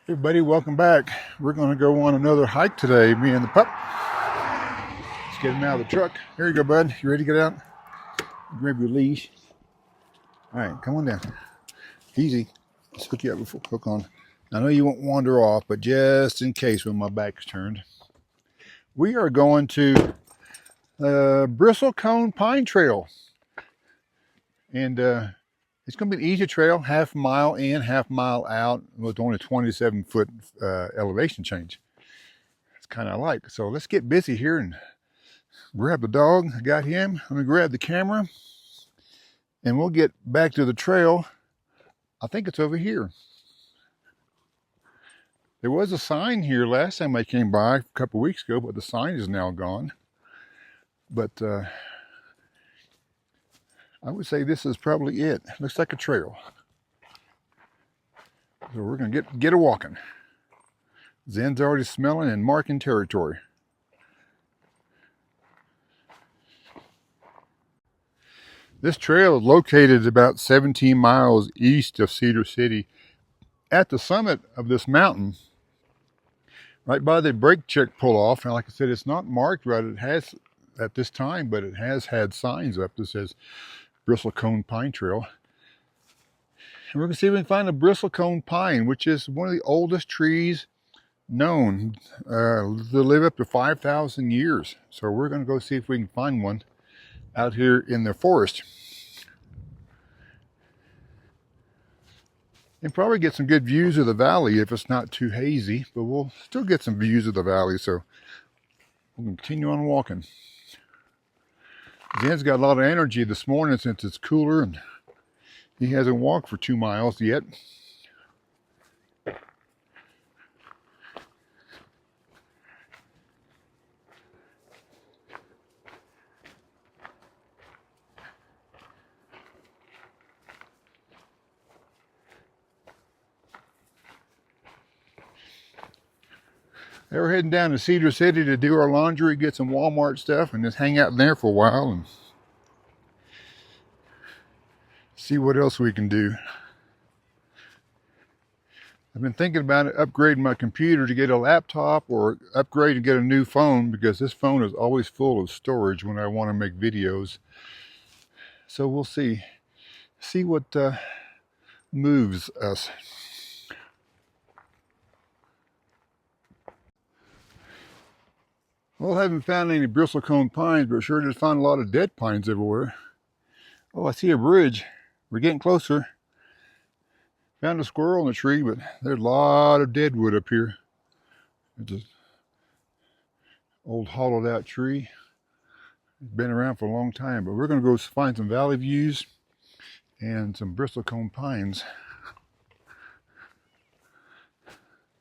Hey everybody, welcome back. We're going to go on another hike today, me and the pup. Let's get him out of the truck. Here you go, bud. You ready to get out? Grab your leash. All right, come on down. Easy. Let's hook you up before hook on. I know you won't wander off, but just in case when my back's turned. We are going to Bristlecone Pine Trail. And it's going to be an easy trail, half mile in, half mile out, with only 27-foot elevation change. It's kind of like. So let's get busy here and grab the dog. I got him. I'm going to grab the camera and we'll get back to the trail. I think it's over here. There was a sign here last time I came by a couple weeks ago, but the sign is now gone. But I would say this is probably it. Looks like a trail. So we're going to get a walking. Zen's already smelling and marking territory. This trail is located about 17 miles east of Cedar City at the summit of this mountain, right by the brake check pull off. And like I said, it's not marked right. It has at this time, but it has had signs up that says Bristlecone Pine Trail. And we're going to see if we can find a bristlecone pine, which is one of the oldest trees known. They live up to 5,000 years. So we're going to go see if we can find one out here in the forest. And probably get some good views of the valley if it's not too hazy, but we'll still get some views of the valley, so we'll continue on walking. Zen's got a lot of energy this morning since it's cooler and he hasn't walked for 2 miles yet. They were heading down to Cedar City to do our laundry, get some Walmart stuff, and just hang out there for a while and see what else we can do. I've been thinking about upgrading my computer to get a laptop or upgrade and get a new phone because this phone is always full of storage when I want to make videos. So we'll see what moves us. Well, I haven't found any bristlecone pines, but sure did find a lot of dead pines everywhere. Oh, I see a bridge. We're getting closer. Found a squirrel in the tree, but there's a lot of dead wood up here. It's an old hollowed out tree. It's been around for a long time, but we're going to go find some valley views and some bristlecone pines.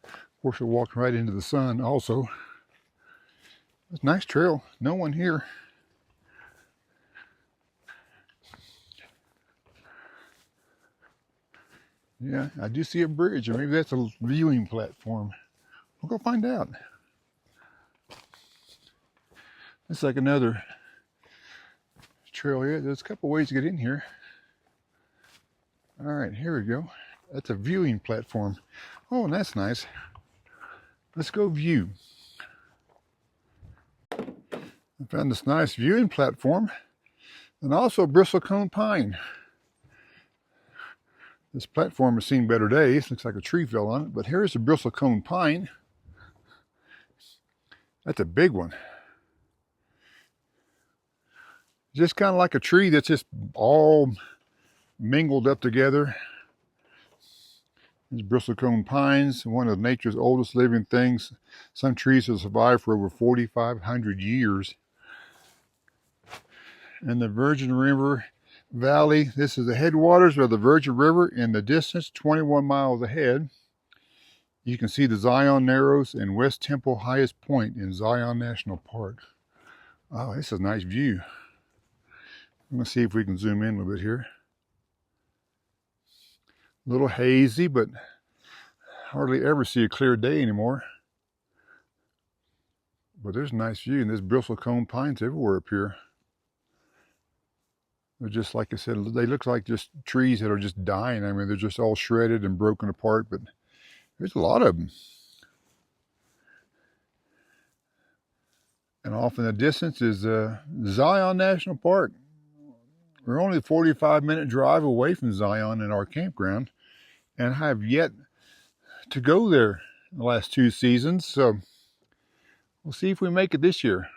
Of course, we'll walk right into the sun also. It's a nice trail. No one here. Yeah, I do see a bridge, or maybe that's a viewing platform. We'll go find out. It's like another trail here. There's a couple ways to get in here. All right, here we go. That's a viewing platform. Oh, and that's nice. Let's go view. I found this nice viewing platform and also bristlecone pine. This platform has seen better days. Looks like a tree fell on it, but here's the bristlecone pine. That's a big one. Just kind of like a tree that's just all mingled up together. These bristlecone pines, one of nature's oldest living things. Some trees have survived for over 4,500 years. And the Virgin River Valley, this is the headwaters of the Virgin River. In the distance, 21 miles ahead, you can see the Zion Narrows and West Temple highest point in Zion National Park. Oh, this is a nice view. I'm going to see if we can zoom in a little bit here. A little hazy, but hardly ever see a clear day anymore. But there's a nice view, and there's bristlecone pines everywhere up here. They're just, like I said, they look like just trees that are just dying. I mean, they're just all shredded and broken apart, but There's a lot of them. And off in the distance is Zion National Park. We're only a 45-minute drive away from Zion in our campground, and I have yet to go there in the last 2 seasons, so we'll see if we make it this year.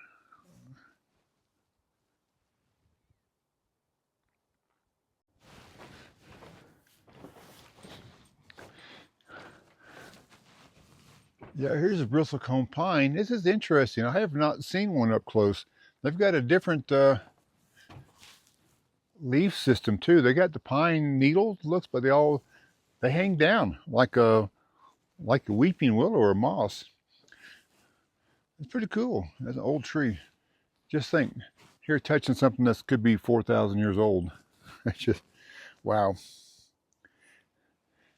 Yeah, here's a bristlecone pine. This is interesting. I have not seen one up close. They've got a different leaf system too. They got the pine needles, looks, but they hang down like a weeping willow or a moss. It's pretty cool. That's an old tree. Just think, here touching something that could be 4,000 years old. It's just wow.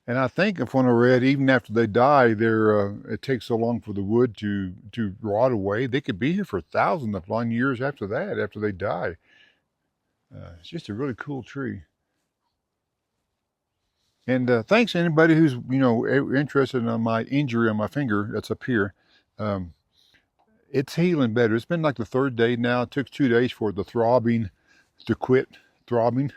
And I think if one I read, even after they die, it takes so long for the wood to rot away. They could be here for thousands of long years after that, after they die. It's just a really cool tree. And thanks to anybody who's interested in my injury on my finger that's up here. It's healing better. It's been like the 3rd day now. It took 2 days for the throbbing to quit throbbing.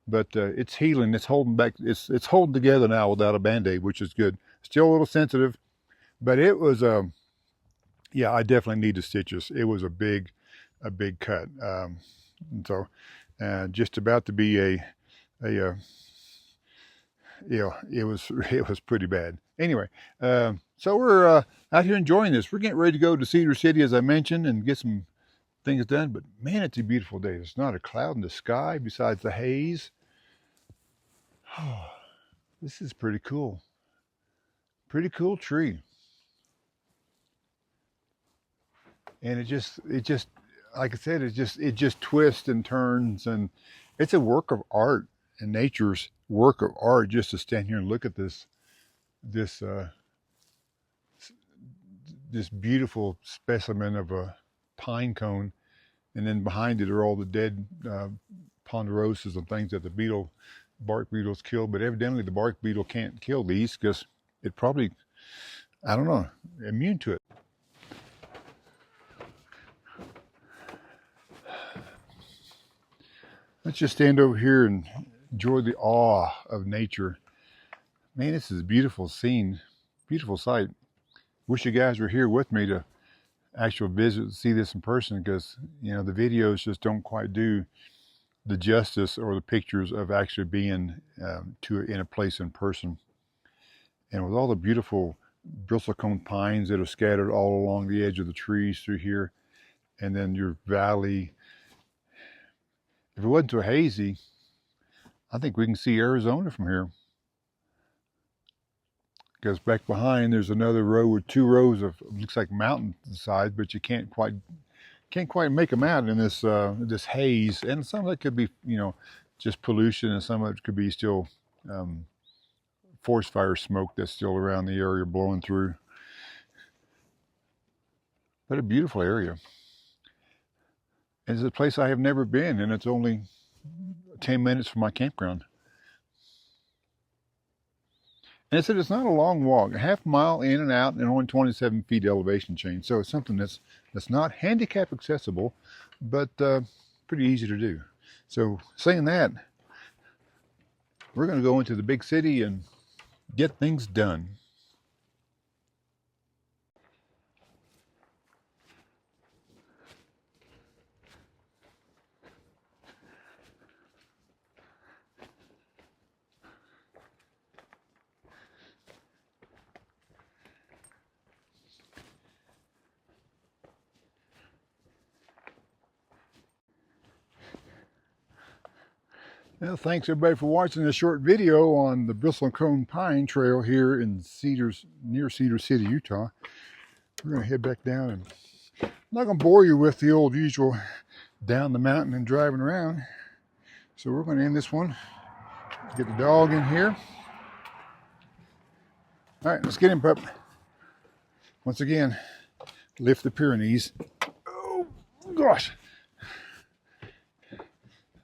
But it's healing. It's holding back. It's holding together now without a Band-Aid, which is good. Still a little sensitive, but it was yeah. I definitely need the stitches. It was a big cut. And so just about to be a it was pretty bad. Anyway, so we're out here enjoying this. We're getting ready to go to Cedar City, as I mentioned, and get some things done. But man, it's a beautiful day. There's not a cloud in the sky besides the haze. Oh, this is pretty cool. Pretty cool tree. And it just like I said, it just twists and turns, and it's a work of art, and nature's work of art, just to stand here and look at this beautiful specimen of a pine cone, and then behind it are all the dead ponderosas and things that the bark beetles kill. But evidently the bark beetle can't kill these because it probably, I don't know, immune to it. Let's just stand over here and enjoy the awe of nature. Man, this is a beautiful scene, beautiful sight. Wish you guys were here with me to actually visit, see this in person, because the videos just don't quite do the justice or the pictures of actually being in a place in person. And with all the beautiful bristlecone pines that are scattered all along the edge of the trees through here, and then your valley. If it wasn't too hazy, I think we can see Arizona from here. Because back behind there's another row with 2 rows of, looks like mountain sides, but you can't quite make them out in this this haze. And some of it could be just pollution, and some of it could be still forest fire smoke that's still around the area blowing through. But a beautiful area. It's a place I have never been, and it's only 10 minutes from my campground. And it's not a long walk, a half mile in and out, and only 27 feet elevation change. So it's something that's not handicap accessible, but pretty easy to do. So saying that, we're going to go into the big city and get things done. Well, thanks everybody for watching this short video on the Bristlecone Pine Trail here in near Cedar City, Utah. We're going to head back down, and I'm not going to bore you with the old usual down the mountain and driving around. So we're going to end this one. Get the dog in here. All right, let's get him, pup. Once again, lift the Pyrenees. Oh, gosh.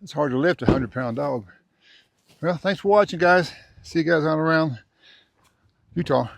It's hard to lift a 100-pound dog. Well, thanks for watching, guys. See you guys on around Utah.